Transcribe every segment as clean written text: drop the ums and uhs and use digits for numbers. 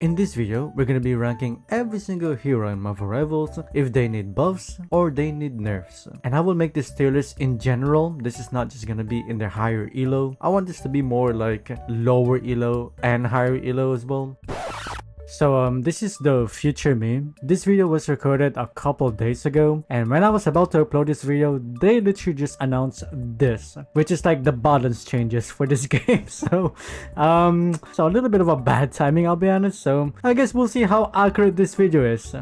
In this video, we're gonna be ranking every single hero in Marvel Rivals if they need buffs or they need nerfs. And I will make this tier list in general. This is not just gonna be in their higher elo. I want this to be more like lower elo and higher elo as well. So this is the future me. This video was recorded a couple days ago, and when I was about to upload this video, they literally just announced this, which is like the balance changes for this game. So a little bit of a bad timing, I'll be honest. So I guess we'll see how accurate this video is.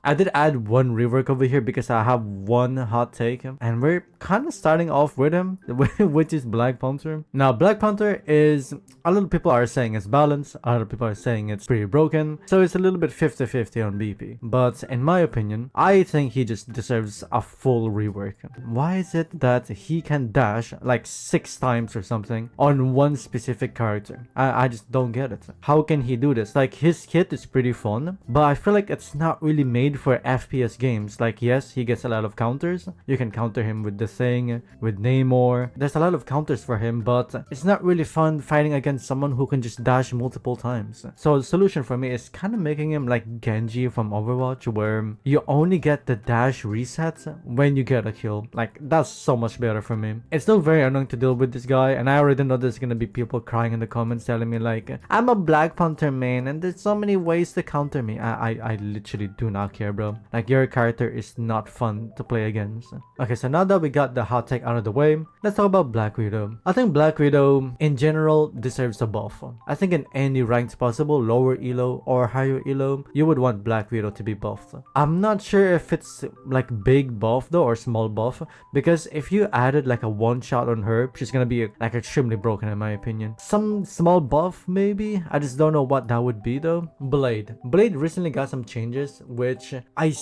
I did add one rework over here because I have one hot take, and we're kind of starting off with him, which is Black Panther. Now, Black Panther is, a lot of people are saying it's balanced, a lot of people are saying it's pretty broken, so it's a little bit 50-50 on BP. But in my opinion, I think he just deserves a full rework. Why is it that he can dash like 6 times or something on one specific character? I just don't get it. How can he do this? Like, his kit is pretty fun, but I feel like it's not really made for FPS games. Like, yes, he gets a lot of counters. You can counter him with the Thing, with Namor. There's a lot of counters for him, but it's not really fun fighting against someone who can just dash multiple times. So the solution for me is kind of making him like Genji from Overwatch, where you only get the dash resets when you get a kill. Like, that's so much better for me. It's still very annoying to deal with this guy, and I already know there's gonna be people crying in the comments telling me like, I'm a Black Panther main and there's so many ways to counter me. I literally do not care, bro. Like, your character is not fun to play against. Okay, so now that we got the hot take out of the way, let's talk about Black Widow. I think Black Widow in general deserves a buff. I think in any ranks possible, lower elo or higher elo, you would want Black Widow to be buffed. I'm not sure if it's like big buff though or small buff, because if you added like a one shot on her, she's gonna be like extremely broken in my opinion. Some small buff maybe, I just don't know what that would be though. Blade recently got some changes, which I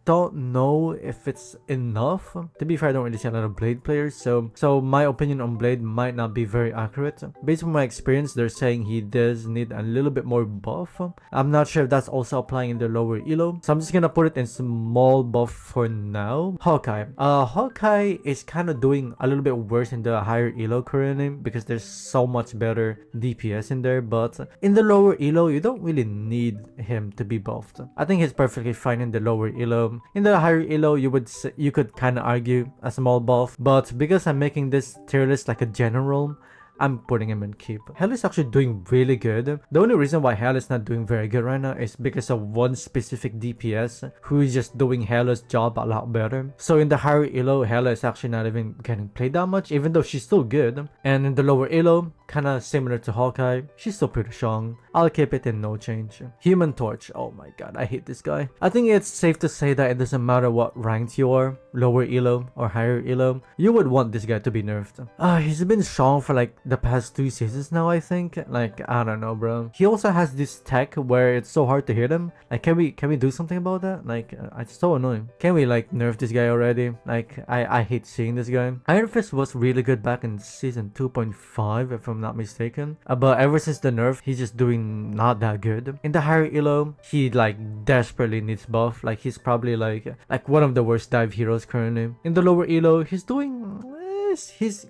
don't know if it's enough. To be fair, I don't really see a lot of Blade players, so my opinion on Blade might not be very accurate. Based on my experience, they're saying he does need a little bit more buff. I'm not sure if that's also applying in the lower elo, so I'm just gonna put it in small buff for now. Hawkeye is kind of doing a little bit worse in the higher elo currently because there's so much better DPS in there, but in the lower elo you don't really need him to be buffed. I think he's perfectly fine in the lower elo. In the higher elo you could kind of argue a small buff, but because I'm making this tier list like a general, I'm putting him in keep. Hell is actually doing really good. The only reason why Hell is not doing very good right now is because of one specific DPS who is just doing Hela's job a lot better. So in the higher elo, Hela is actually not even getting played that much, even though she's still good. And in the lower elo, kind of similar to Hawkeye, she's still pretty strong. I'll keep it in no change. Human Torch, oh my god, I hate this guy. I think it's safe to say that it doesn't matter what ranked you are, lower elo or higher elo, you would want this guy to be nerfed. He's been strong for like the past 2 seasons now, I think. Like, I don't know, bro. He also has this tech where it's so hard to hit him. Like, can we do something about that? Like, it's so annoying. Can we like nerf this guy already? Like, I hate seeing this guy. Iron Fist was really good back in season 2.5 if I'm not mistaken, but ever since the nerf, he's just doing not that good. In the higher elo, he like desperately needs buff. Like, he's probably like one of the worst dive heroes currently. In the lower elo, he's doing,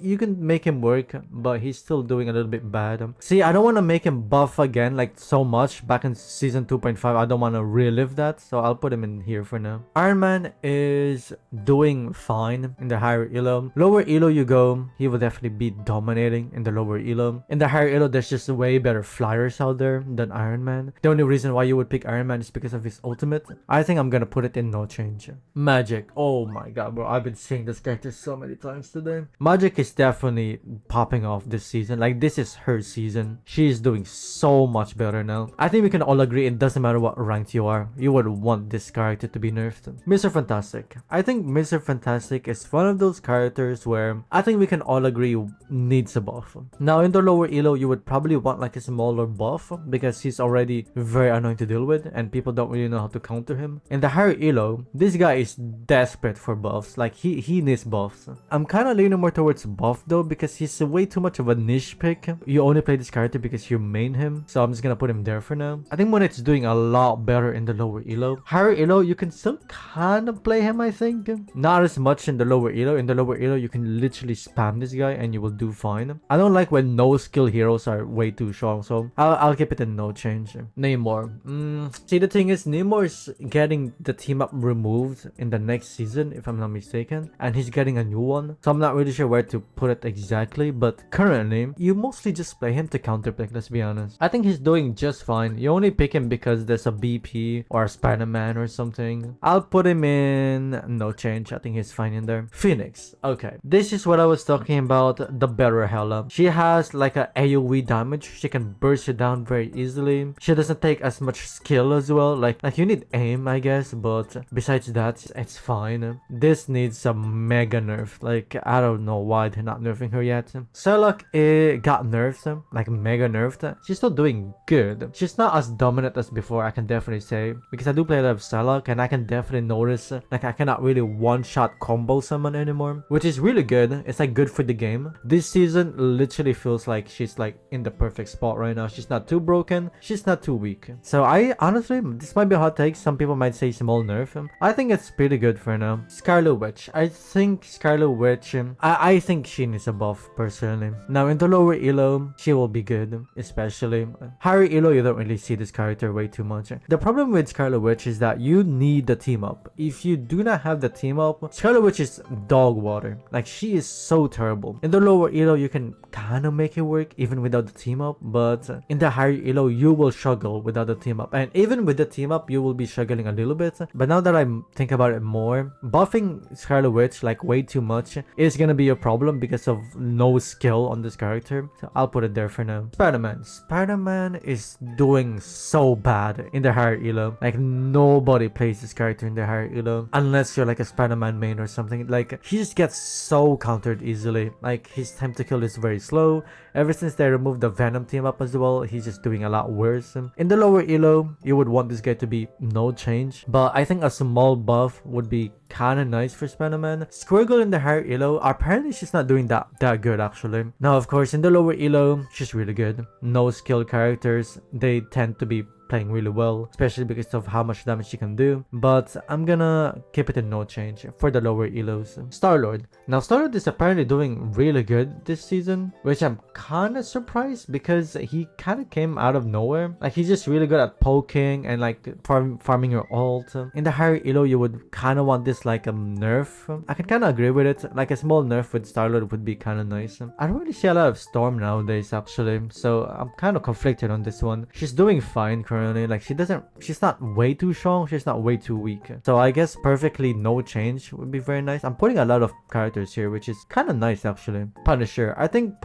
you can make him work, but he's still doing a little bit bad. See, I don't want to make him buff again like so much back in season 2.5. I don't want to relive that, so I'll put him in here for now. Iron Man is doing fine in the higher elo. Lower elo you go, he will definitely be dominating in the lower elo. In the higher elo, there's just way better flyers out there than Iron Man. The only reason why you would pick Iron Man is because of his ultimate. I think I'm gonna put it in no change. Magic, oh my god, bro, I've been seeing this character so many times today. Magic is definitely popping off this season. Like, this is her season. She is doing so much better now. I think we can all agree it doesn't matter what rank you are, you would want this character to be nerfed. Mr. Fantastic. I think Mr. Fantastic is one of those characters where I think we can all agree needs a buff. Now, in the lower elo, you would probably want like a smaller buff because he's already very annoying to deal with and people don't really know how to counter him. In the higher elo, this guy is desperate for buffs. Like, he needs buffs. I'm kind of leaning more more towards buff though, because he's way too much of a niche pick. You only play this character because you main him, so I'm just gonna put him there for now. I think Monet's doing a lot better in the lower elo. Higher elo, you can still kind of play him, I think. Not as much in the lower elo. In the lower elo, you can literally spam this guy and you will do fine. I don't like when no skill heroes are way too strong, so I'll keep it in no change. Namor. See, the thing is, Namor is getting the team up removed in the next season, if I'm not mistaken, and he's getting a new one, so I'm not really sure where to put it exactly, but currently, you mostly just play him to counterpick, let's be honest. I think he's doing just fine. You only pick him because there's a BP or a Spider-Man or something. I'll put him in no change. I think he's fine in there. Phoenix. Okay, this is what I was talking about, the better Hela. She has like a AoE damage. She can burst you down very easily. She doesn't take as much skill as well. Like you need aim, I guess, but besides that, it's fine. This needs a mega nerf. Like, I don't know why they're not nerfing her yet. Psylocke got nerfed, like mega nerfed. She's still doing good. She's not as dominant as before, I can definitely say, because I do play a lot of Psylocke and I can definitely notice like I cannot really one-shot combo someone anymore, which is really good. It's like good for the game. This season literally feels like she's like in the perfect spot right now. She's not too broken, she's not too weak. So I honestly, this might be a hot take, some people might say small nerf. I think it's pretty good for now. Scarlet Witch. I think Scarlet Witch, I think she needs a buff personally. Now in the lower elo, she will be good, especially. Higher elo, you don't really see this character way too much. The problem with Scarlet Witch is that you need the team up. If you do not have the team up, Scarlet Witch is dog water. Like, she is so terrible. In the lower elo, you can kind of make it work even without the team up, but in the higher elo, you will struggle without the team up. And even with the team up, you will be struggling a little bit. But now that I think about it more, buffing Scarlet Witch like way too much is gonna be a problem because of no skill on this character. So I'll put it there for now. Spider-Man. Spider-Man is doing so bad in the higher elo. Like, nobody plays this character in the higher elo unless you're like a Spider-Man main or something. Like, he just gets so countered easily. Like, his time to kill is very slow. Ever since they removed the Venom team up as well, he's just doing a lot worse. In the lower elo, you would want this guy to be no change, but I think a small buff would be kind of nice for Spider-Man. Squirgle in the higher elo, apparently she's not doing that good actually. Now of course in the lower elo, she's really good. No skill characters, they tend to be playing really well, especially because of how much damage she can do, but I'm gonna keep it in no change for the lower elos. Star-Lord. Now Star-Lord is apparently doing really good this season, which I'm kind of surprised because he kind of came out of nowhere. Like, he's just really good at poking and like farming your ult. In the higher elo, you would kind of want this like a nerf. I can kind of agree with it. Like, a small nerf with Star-Lord would be kind of nice. I don't really see a lot of Storm nowadays actually, so I'm kind of conflicted on this one. She's doing fine currently. Like, she's not way too strong, she's not way too weak, so I guess perfectly no change would be very nice. I'm putting a lot of characters here, which is kind of nice actually. Punisher. I think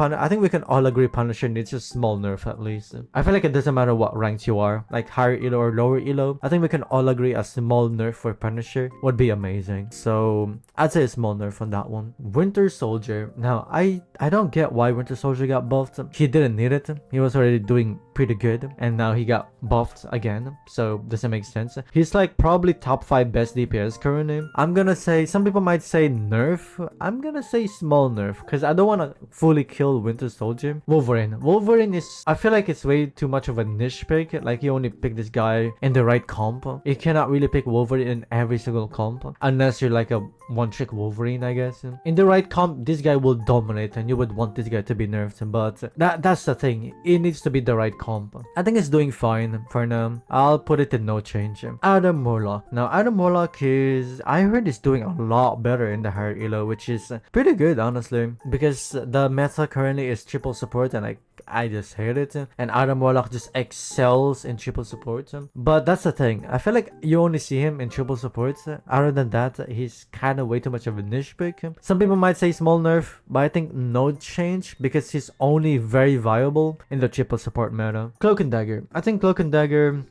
we can all agree Punisher needs a small nerf at least. I feel like it doesn't matter what ranks you are, like higher elo or lower elo. I think we can all agree a small nerf for Punisher would be amazing, so I'd say a small nerf on that one. Winter Soldier. Now I don't get why Winter Soldier got buffed. He didn't need it. He was already doing pretty good, and now he got buffed again, so doesn't make sense. He's like probably top 5 best DPS currently. I'm gonna say, some people might say nerf, I'm gonna say small nerf because I don't want to fully kill Winter Soldier. Wolverine is, I feel like it's way too much of a niche pick. Like, you only pick this guy in the right comp. You cannot really pick Wolverine in every single comp unless you're like a one-trick Wolverine, I guess. In the right comp, this guy will dominate and you would want this guy to be nerfed, but that's the thing, it needs to be the right comp. I think it's doing fine for now. I'll put it in no change. Adam Warlock. Now Adam Warlock is, I heard he's doing a lot better in the higher elo, which is pretty good honestly, because the meta currently is triple support and I just hate it, and Adam Warlock just excels in triple support. But that's the thing, I feel like you only see him in triple support. Other than that, he's kind of way too much of a niche pick. Some people might say small nerf, but I think no change because he's only very viable in the triple support meta. Cloak and Dagger. I think Cloak and Dagger,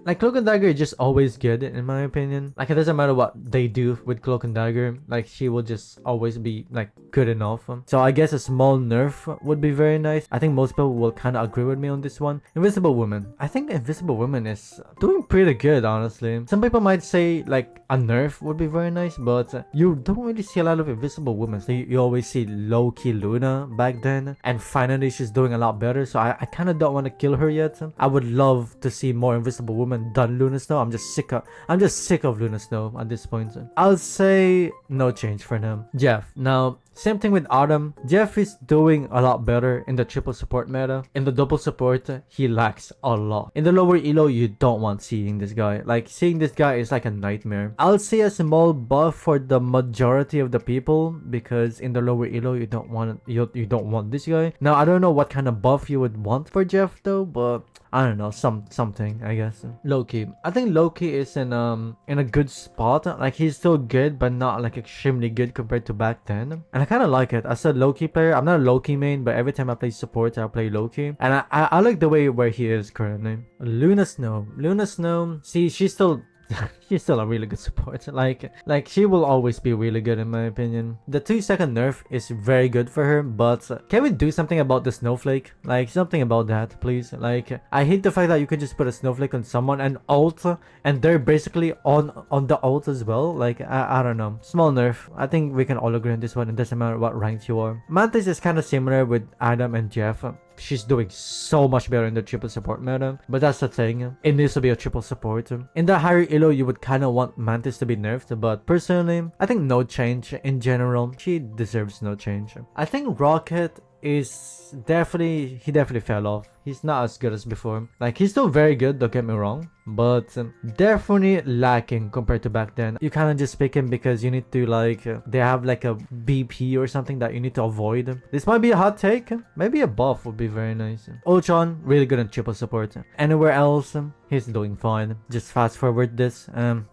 like Cloak and Dagger is just always good in my opinion. Like it doesn't matter what they do with Cloak and Dagger, like she will just always be like good enough. So I guess a small nerf would be very nice. I think most people will kind of agree with me on this one. Invisible Woman. I think Invisible Woman is doing pretty good, honestly. Some people might say like a nerf would be very nice, but you don't really see a lot of Invisible Women. So you always see low-key Luna back then, and finally she's doing a lot better. So I kind of don't want to kill her yet. I would love to see more Invisible Woman than Luna Snow. I'm just sick of Luna Snow at this point. I'll say no change for now. Jeff. Now, same thing with Autumn. Jeff is doing a lot better in the triple support meta. In the double support, he lacks a lot. In the lower elo, you don't want seeing this guy. Like, seeing this guy is like a nightmare. I'll say a small buff for the majority of the people, because in the lower elo, you don't want this guy. Now, I don't know what kind of buff you would want for Jeff though, but I don't know, something, I guess. Loki. I think Loki is in a good spot. Like, he's still good, but not like extremely good compared to back then. And I kind of like it. As a Loki player, I'm not a Loki main, but every time I play support, I play Loki. And I like the way where he is currently. Luna Snow. Luna Snow, see, she's still a really good support. Like she will always be really good in my opinion. The 2-second nerf is very good for her, but can we do something about the snowflake? Like something about that, please. Like I hate the fact that you could just put a snowflake on someone and ult, and they're basically on the ult as well. Like I don't know. Small nerf. I think we can all agree on this one. It doesn't matter what rank you are. Mantis is kind of similar with Adam and Jeff. She's doing so much better in the triple support meta, but that's the thing, it needs to be a triple support. In the higher elo, you would kind of want Mantis to be nerfed, but personally, I think no change in general. She deserves no change. I think Rocket is definitely fell off. He's not as good as before. Like, he's still very good, don't get me wrong, but definitely lacking compared to back then. You kind of just pick him because you need to, like, they have like a BP or something that you need to avoid. This might be a hot take. Maybe a buff would be very nice. Ultron, really good in triple support. Anywhere else, he's doing fine. Just fast forward this,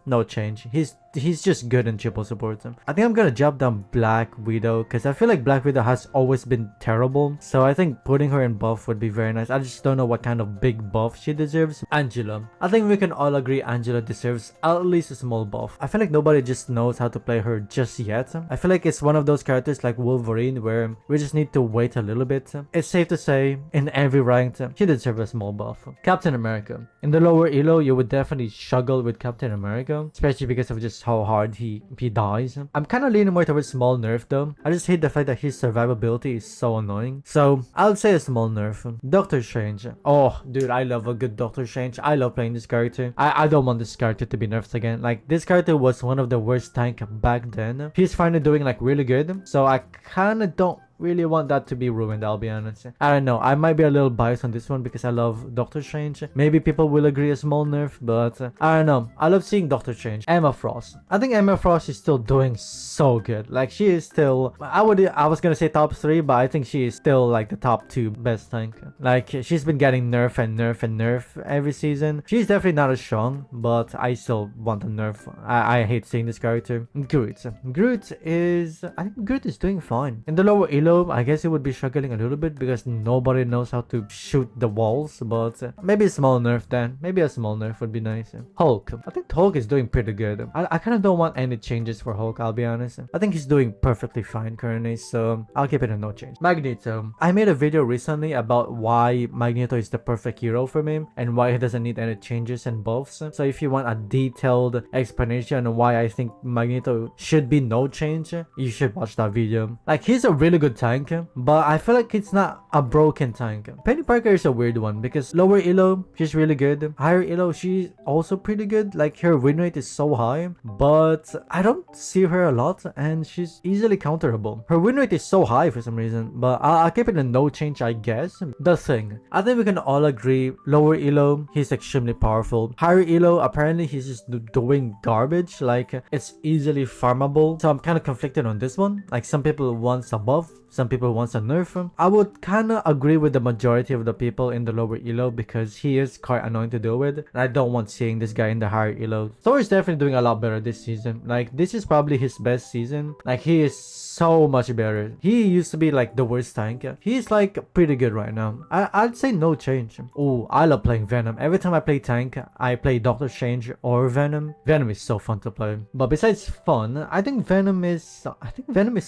no change. He's just good in triple support. I think I'm gonna jump down Black Widow, because I feel like Black Widow has always been terrible. So I think putting her in buff would be very nice. I just don't know what kind of big buff she deserves. Angela. I think we can all agree Angela deserves at least a small buff. I feel like nobody just knows how to play her just yet. I feel like it's one of those characters like Wolverine where we just need to wait a little bit. It's safe to say in every rank she deserves a small buff. Captain America. In the lower elo, you would definitely struggle with Captain America, especially because of just how hard he dies. I'm kind of leaning more towards small nerf though. I just hate the fact that his survivability is so annoying. So I'll say a small nerf. Doctor Strange. Oh, dude, I love a good Doctor Strange. I love playing this character. I don't want this character to be nerfed again. Like, this character was one of the worst tank back then. He's finally doing like really good. So I kind of don't really want that to be ruined, I'll be honest. I don't know, I might be a little biased on this one because I love Doctor Strange. Maybe people will agree a small nerf, but I don't know, I love seeing Doctor Strange. Emma Frost. I think Emma Frost is still doing so good. Like, she is still, I was gonna say top 3, but I think she is still like the top 2 best tank. Like, she's been getting nerf and nerf and nerf every season. She's definitely not as strong, but I still want a nerf. I hate seeing this character. Groot. I think Groot is doing fine. In the lower elo, I guess it would be struggling a little bit because nobody knows how to shoot the walls, but maybe a small nerf then. Maybe a small nerf would be nice. Hulk. I think Hulk is doing pretty good. I kind of don't want any changes for Hulk, I'll be honest. I think he's doing perfectly fine currently, so I'll keep it a no change. Magneto. I made a video recently about why Magneto is the perfect hero for me and why he doesn't need any changes and buffs. So if you want a detailed explanation on why I think Magneto should be no change, you should watch that video. Like, he's a really good tank, but I feel like it's not a broken tank. Penny Parker is a weird one because lower elo, she's really good. Higher elo, she's also pretty good. Like, her win rate is so high, but I don't see her a lot and she's easily counterable. Her win rate is so high for some reason, but I'll keep it a no change, I guess. The Thing. I think we can all agree lower elo, he's extremely powerful. Higher elo, apparently he's just doing garbage. Like, it's easily farmable. So I'm kind of conflicted on this one. Like, some people want a buff, some people wants a nerf. I would kind of agree with the majority of the people in the lower elo because he is quite annoying to deal with, and I don't want seeing this guy in the higher elo. Thor is definitely doing a lot better this season. Like, this is probably his best season. Like, he is so much better. He used to be like the worst tank. He's like pretty good right now. I'd say no change. Oh, I love playing Venom. Every time I play tank, I play Doctor Strange or Venom. Venom is so fun to play. But besides fun, I think Venom is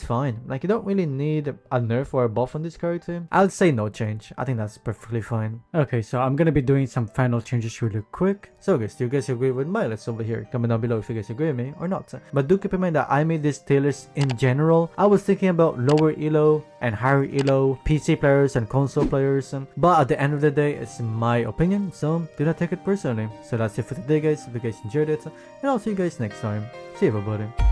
fine. Like, you don't really need a nerf or a buff on this character. I'll say no change. I think that's perfectly fine. Okay, so I'm gonna be doing some final changes really quick. So guys, do you guys agree with my list over here? Comment down below if you guys agree with me or not. But do keep in mind that I made this tier list in general. I was thinking about lower elo and higher elo, PC players and console players. But at the end of the day, it's my opinion, so do not take it personally. So that's it for today, guys. If you guys enjoyed it, and I'll see you guys next time. See you, everybody.